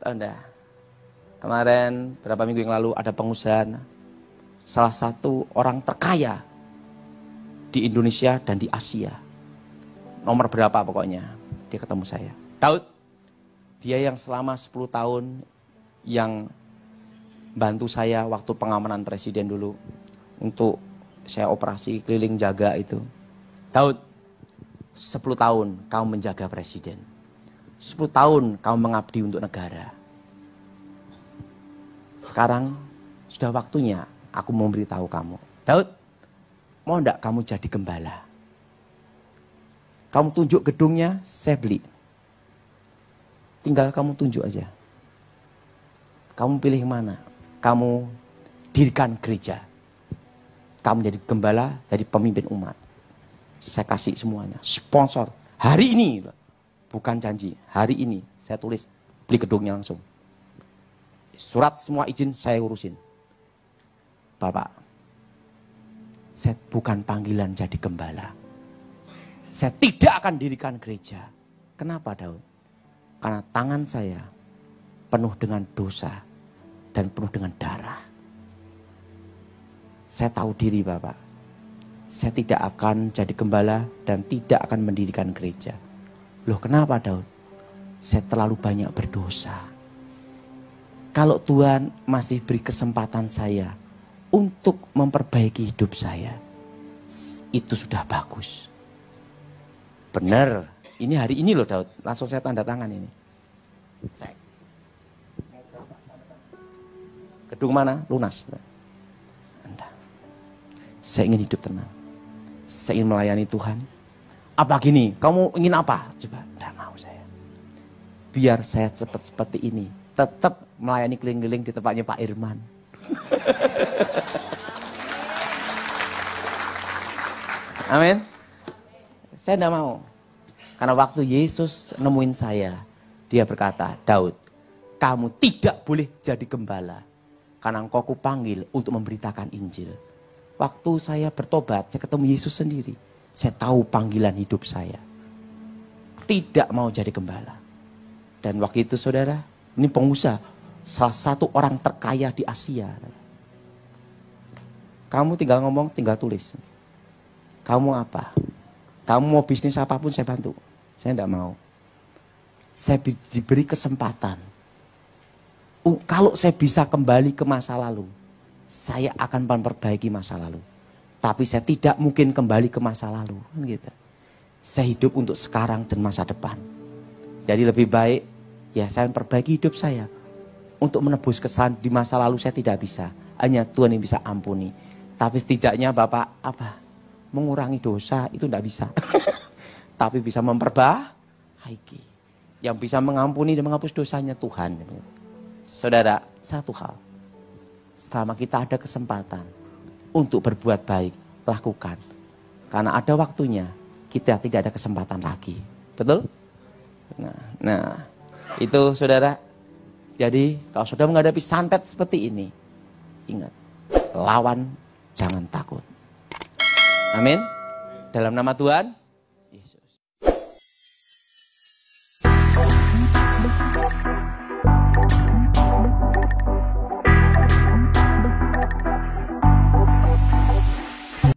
tahu enggak? Kemarin beberapa minggu yang lalu ada pengusaha, salah satu orang terkaya di Indonesia dan di Asia. Nomor berapa pokoknya, dia ketemu saya. Daud, dia yang selama 10 tahun yang bantu saya waktu pengamanan presiden dulu. Untuk saya operasi keliling jaga itu. Daud, 10 tahun kau menjaga presiden. 10 tahun kau mengabdi untuk negara. Sekarang sudah waktunya aku mau beritahu kamu. Daud, mau enggak kamu jadi gembala? Kamu tunjuk gedungnya, saya beli. Tinggal kamu tunjuk aja. Kamu pilih mana? Kamu dirikan gereja. Kamu jadi gembala, jadi pemimpin umat. Saya kasih semuanya. Sponsor. Hari ini. Bukan janji. Hari ini saya tulis. Beli gedungnya langsung. Surat semua izin saya urusin. Bapak, saya bukan panggilan jadi gembala. Saya tidak akan dirikan gereja. Kenapa Daud? Karena tangan saya penuh dengan dosa dan penuh dengan darah. Saya tahu diri Bapak. Saya tidak akan jadi gembala dan tidak akan mendirikan gereja. Loh kenapa Daud? Saya terlalu banyak berdosa. Kalau Tuhan masih beri kesempatan saya untuk memperbaiki hidup saya, itu sudah bagus. Benar, ini hari ini loh Daud, langsung saya tanda tangan ini. Cek. Gedung mana? Lunas. Anda. Saya ingin hidup tenang. Saya ingin melayani Tuhan. Apa gini? Kamu ingin apa? Coba, tidak mau saya. Biar saya cepat seperti ini. Tetap melayani keliling-keliling di tempatnya Pak Irman. Amin. Saya tidak mau. Karena waktu Yesus nemuin saya, dia berkata, Daud, kamu tidak boleh jadi gembala. Karena engkau kupanggil untuk memberitakan Injil. Waktu saya bertobat, saya ketemu Yesus sendiri. Saya tahu panggilan hidup saya. Tidak mau jadi gembala. Dan waktu itu saudara, ini pengusaha, salah satu orang terkaya di Asia. Kamu tinggal ngomong, tinggal tulis. Kamu apa? Kamu mau bisnis apapun saya bantu. Saya tidak mau. Saya diberi kesempatan. Kalau saya bisa kembali ke masa lalu, saya akan memperbaiki masa lalu. Tapi saya tidak mungkin kembali ke masa lalu. Gitu. Saya hidup untuk sekarang dan masa depan. Jadi lebih baik, ya saya memperbaiki hidup saya. Untuk menebus kesalahan di masa lalu saya tidak bisa. Hanya Tuhan yang bisa ampuni. Tapi setidaknya Bapak, mengurangi dosa itu tidak bisa. Tapi bisa memperbaiki. Yang bisa mengampuni dan menghapus dosanya Tuhan. Saudara, satu hal. Selama kita ada kesempatan untuk berbuat baik, lakukan. Karena ada waktunya, kita tidak ada kesempatan lagi. Betul? Nah, itu saudara. Jadi, kalau saudara menghadapi santet seperti ini, ingat, lawan, jangan takut. Amin. Dalam nama Tuhan.